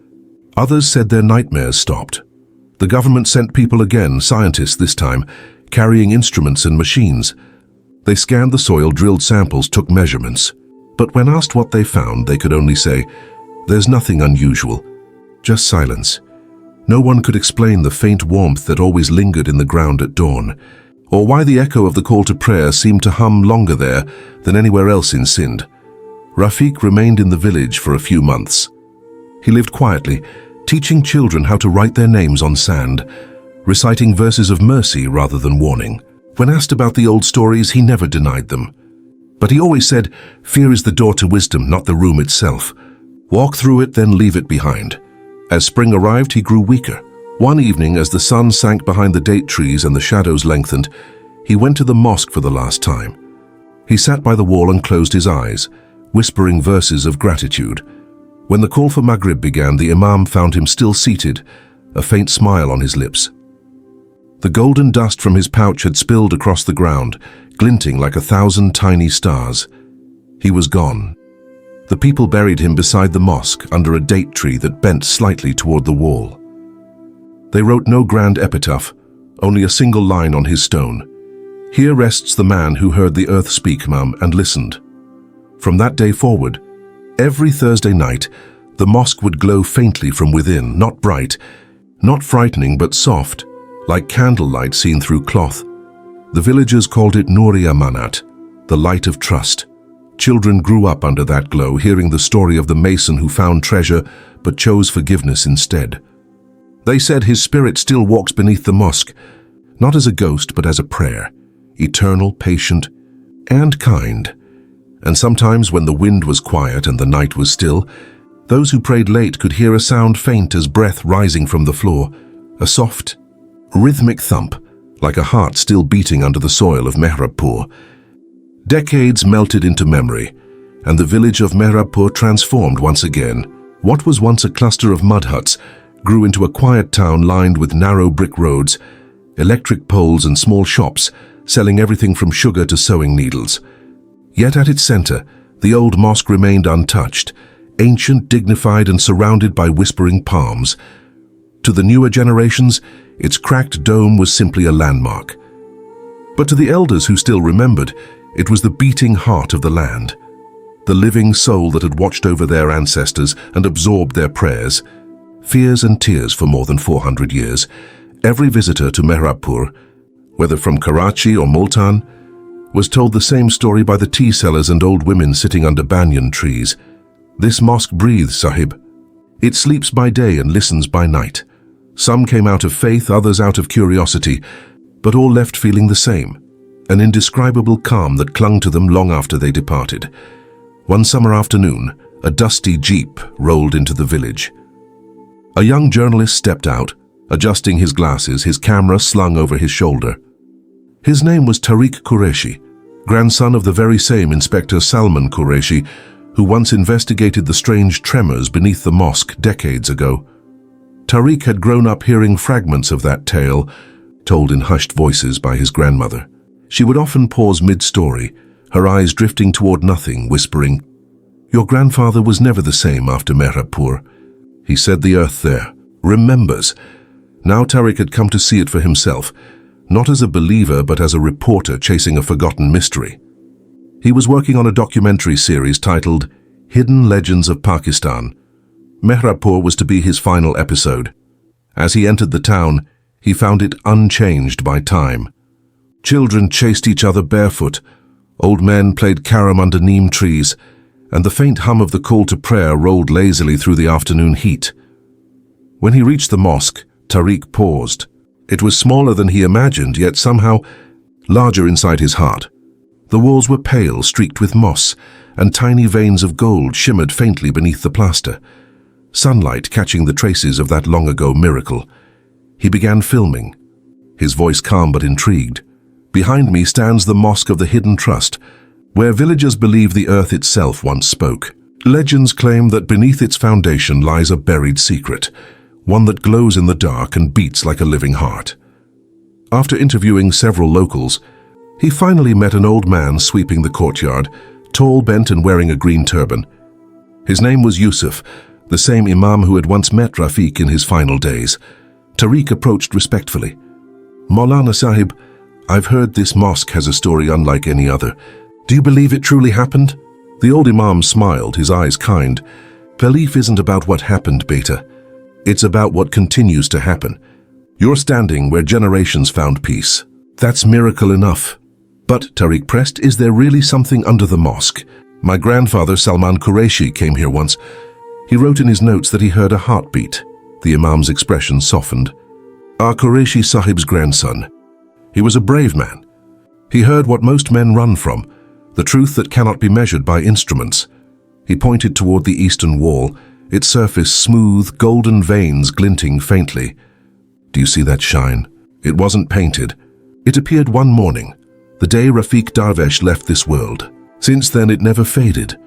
S1: Others said their nightmares stopped. The government sent people again, scientists this time, carrying instruments and machines. They scanned the soil, drilled samples, took measurements. But when asked what they found, they could only say, "There's nothing unusual, just silence." No one could explain the faint warmth that always lingered in the ground at dawn, or why the echo of the call to prayer seemed to hum longer there than anywhere else in Sindh. Rafiq remained in the village for a few months. He lived quietly, teaching children how to write their names on sand, reciting verses of mercy rather than warning. When asked about the old stories, he never denied them. But he always said, "Fear is the door to wisdom, not the room itself. Walk through it, then leave it behind." As spring arrived, he grew weaker. One evening, as the sun sank behind the date trees and the shadows lengthened, he went to the mosque for the last time. He sat by the wall and closed his eyes, whispering verses of gratitude. When the call for Maghrib began, the Imam found him still seated, a faint smile on his lips. The golden dust from his pouch had spilled across the ground, glinting like 1,000 tiny stars. He was gone. The people buried him beside the mosque under a date tree that bent slightly toward the wall. They wrote no grand epitaph, only a single line on his stone. "Here rests the man who heard the earth speak, Imam, and listened." From that day forward, every Thursday night, the mosque would glow faintly from within, not bright, not frightening, but soft, like candlelight seen through cloth. The villagers called it Nuri Amanat, the light of trust. Children grew up under that glow, hearing the story of the mason who found treasure but chose forgiveness instead. They said his spirit still walks beneath the mosque, not as a ghost but as a prayer, eternal, patient, and kind. And sometimes when the wind was quiet and the night was still, those who prayed late could hear a sound faint as breath rising from the floor, a soft, rhythmic thump, like a heart still beating under the soil of Mehrabpur. Decades melted into memory, and the village of Mehrabpur transformed once again. What was once a cluster of mud huts grew into a quiet town lined with narrow brick roads, electric poles and small shops selling everything from sugar to sewing needles. Yet at its center, the old mosque remained untouched, ancient, dignified, and surrounded by whispering palms. To the newer generations, its cracked dome was simply a landmark. But to the elders who still remembered, it was the beating heart of the land, the living soul that had watched over their ancestors and absorbed their prayers, fears and tears for more than 400 years. Every visitor to Mehrabpur, whether from Karachi or Multan, was told the same story by the tea sellers and old women sitting under banyan trees. This mosque breathes, Sahib. It sleeps by day and listens by night. Some came out of faith, others out of curiosity, but all left feeling the same, an indescribable calm that clung to them long after they departed. One summer afternoon, a dusty jeep rolled into the village. A young journalist stepped out, adjusting his glasses, his camera slung over his shoulder. His name was Tariq Qureshi, grandson of the very same Inspector Salman Qureshi, who once investigated the strange tremors beneath the mosque decades ago. Tariq had grown up hearing fragments of that tale, told in hushed voices by his grandmother. She would often pause mid-story, her eyes drifting toward nothing, whispering, "Your grandfather was never the same after Mehrabpur. He said the earth there remembers." Now Tariq had come to see it for himself, not as a believer but as a reporter chasing a forgotten mystery. He was working on a documentary series titled Hidden Legends of Pakistan. Mehrabpur was to be his final episode. As he entered the town, he found it unchanged by time. Children chased each other barefoot, old men played carom under neem trees, and the faint hum of the call to prayer rolled lazily through the afternoon heat. When he reached the mosque, Tariq paused. It was smaller than he imagined, yet somehow larger inside his heart. The walls were pale, streaked with moss, and tiny veins of gold shimmered faintly beneath the plaster, sunlight catching the traces of that long-ago miracle. He began filming, his voice calm but intrigued. "Behind me stands the Mosque of the Hidden Trust, where villagers believe the earth itself once spoke. Legends claim that beneath its foundation lies a buried secret, one that glows in the dark and beats like a living heart." After interviewing several locals, he finally met an old man sweeping the courtyard, tall, bent, and wearing a green turban. His name was Yusuf, the same Imam who had once met Rafiq in his final days. Tariq approached respectfully. "Maulana Sahib, I've heard this mosque has a story unlike any other. Do you believe it truly happened?" The old Imam smiled, his eyes kind. "Belief isn't about what happened, Beta. It's about what continues to happen. You're standing where generations found peace. That's miracle enough." "But," Tariq pressed, "is there really something under the mosque? My grandfather Salman Qureshi came here once. He wrote in his notes that he heard a heartbeat." The Imam's expression softened. "Our Qureshi Sahib's grandson. He was a brave man. He heard what most men run from, the truth that cannot be measured by instruments." He pointed toward the eastern wall, its surface smooth, golden veins glinting faintly. "Do you see that shine? It wasn't painted. It appeared one morning, the day Rafiq Darvesh left this world. Since then it never faded."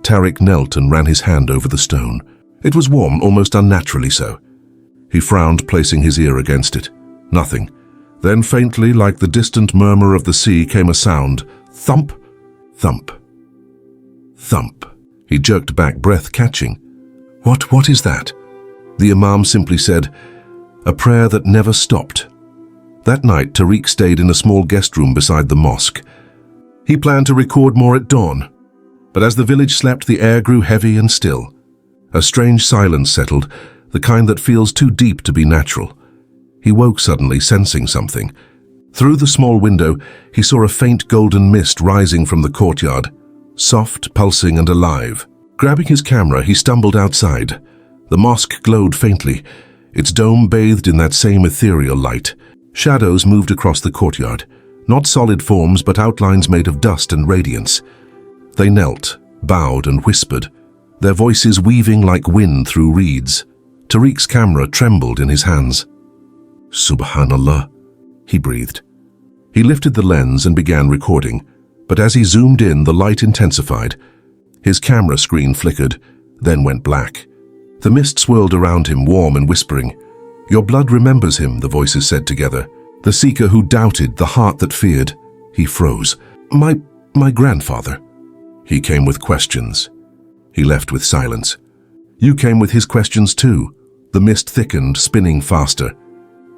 S1: Tariq knelt and ran his hand over the stone. It was warm, almost unnaturally so. He frowned, placing his ear against it. Nothing. Then faintly, like the distant murmur of the sea, came a sound. Thump, thump, thump. He jerked back, breath catching. What is that?" The Imam simply said, "A prayer that never stopped." That night, Tariq stayed in a small guest room beside the mosque. He planned to record more at dawn, but as the village slept, the air grew heavy and still. A strange silence settled, the kind that feels too deep to be natural. He woke suddenly, sensing something. Through the small window, he saw a faint golden mist rising from the courtyard, soft, pulsing, and alive. Grabbing his camera, he stumbled outside. The mosque glowed faintly, its dome bathed in that same ethereal light. Shadows moved across the courtyard, not solid forms but outlines made of dust and radiance. They knelt, bowed, and whispered, their voices weaving like wind through reeds. Tariq's camera trembled in his hands. "Subhanallah," he breathed. He lifted the lens and began recording, but as he zoomed in, the light intensified. His camera screen flickered, then went black. The mist swirled around him, warm and whispering. "Your blood remembers him," the voices said together. "The seeker who doubted, the heart that feared." He froze. My grandfather." He came with questions. He left with silence. You came with his questions too. The mist thickened, spinning faster.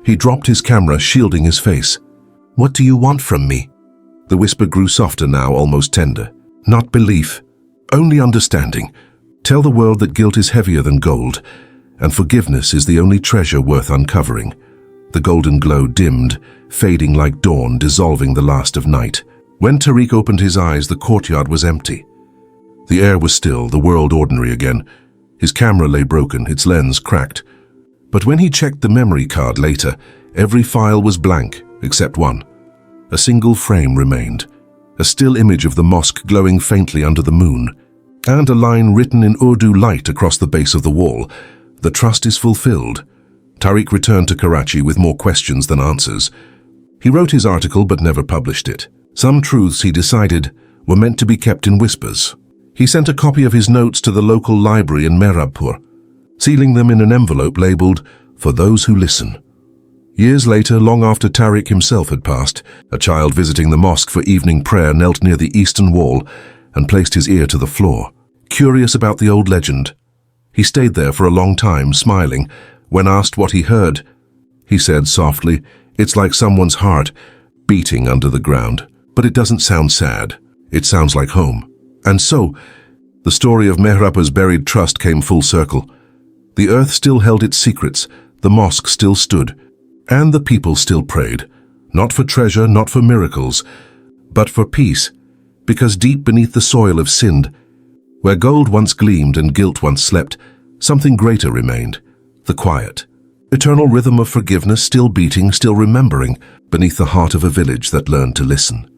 S1: He dropped his camera, shielding his face. What do you want from me? The whisper grew softer now, almost tender. Not belief, only understanding. Tell the world that guilt is heavier than gold, and forgiveness is the only treasure worth uncovering. The golden glow dimmed, fading like dawn, dissolving the last of night. When Tariq opened his eyes, the courtyard was empty. The air was still, the world ordinary again. His camera lay broken, its lens cracked. But when he checked the memory card later, every file was blank, except one. A single frame remained, a still image of the mosque glowing faintly under the moon, and a line written in Urdu light across the base of the wall. The trust is fulfilled. Tariq returned to Karachi with more questions than answers. He wrote his article but never published it. Some truths, he decided, were meant to be kept in whispers. He sent a copy of his notes to the local library in Mehrabpur, sealing them in an envelope labeled, "For those who listen." Years later, long after Tariq himself had passed, a child visiting the mosque for evening prayer knelt near the eastern wall and placed his ear to the floor, curious about the old legend. He stayed there for a long time, smiling. When asked what he heard, he said softly, "It's like someone's heart beating under the ground, but it doesn't sound sad. It sounds like home." And so, the story of Mehrabpur's buried trust came full circle. The earth still held its secrets, the mosque still stood, and the people still prayed, not for treasure, not for miracles, but for peace, because deep beneath the soil of Sindh, where gold once gleamed and guilt once slept, something greater remained, the quiet, eternal rhythm of forgiveness still beating, still remembering, beneath the heart of a village that learned to listen.